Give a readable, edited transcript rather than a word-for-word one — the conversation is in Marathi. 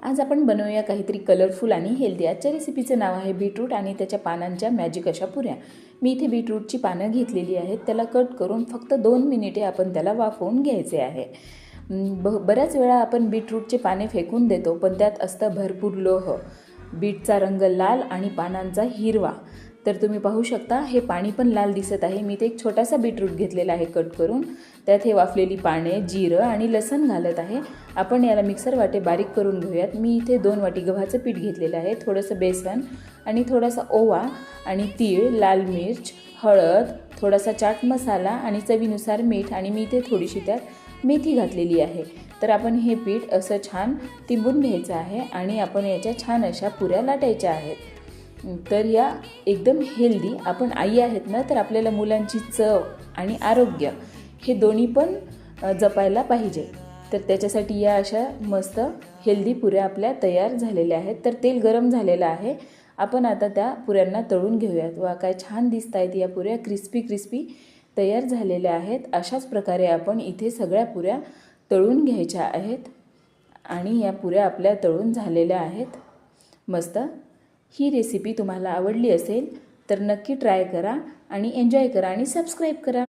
आज आपण बनवूया काहीतरी कलरफुल आणि हेल्दी। आजच्या रेसिपीचं नाव आहे बीटरूट आणि त्याच्या पानांच्या मॅजिक अशा पुऱ्या। मी इथे बीटरूटची पानं घेतलेली आहेत, त्याला कट करून फक्त 2 मिनिटे आपण त्याला वाफवून घ्यायचे आहे। बऱ्याच वेळा आपण बीटरूटचे पाने फेकून देतो, पण त्यात असतं भरपूर लोह। बीटचा रंग लाल आणि पानांचा हिरवा। तर तुम्ही पाहू शकता हे पाणी पण लाल दिसत आहे। मी ते एक छोटासा बीटरूट घेतलेला आहे कट करून, त्यात हे वाफलेली पाने, जिरं आणि लसण घालत आहे। आपण याला मिक्सर वाटे बारीक करून घेऊयात। मी इथे 2 वाटी गव्हाचं पीठ घेतलेलं आहे, थोडंसं बेसन आणि थोडासा ओवा आणि तीळ, लाल मिर्च, हळद, थोडासा चाट मसाला आणि चवीनुसार मीठ आणि मी इथे थोडीशी त्यात मेथी घातलेली आहे। तर आपण हे पीठ असं छान तिंबून घ्यायचं आहे आणि आपण याच्या छान अशा पुऱ्या लाटायच्या आहेत। तर या एकदम हेल्दी, आपण आई आहेत ना, तर आपल्याला मुलांची चव आणि आरोग्य हे दोन्ही पण जपायला पाहिजे। तर त्याच्यासाठी या अशा मस्त हेल्दी पुऱ्या आपल्या तयार झालेल्या आहेत। तर तेल गरम झालेलं आहे, आपण आता त्या पुऱ्यांना तळून घेऊयात। वा काय छान दिसत आहेत या पुऱ्या, क्रिस्पी क्रिस्पी तयार झालेल्या आहेत। अशाच प्रकारे आपण इथे सगळ्या पुऱ्या तळून घ्यायच्या आहेत आणि या पुऱ्या आपल्या तळून झालेल्या आहेत मस्त। ही रेसिपी तुम्हाला आवडली असेल तर नक्की ट्राय करा आणि एन्जॉय करा आणि सबस्क्राईब करा।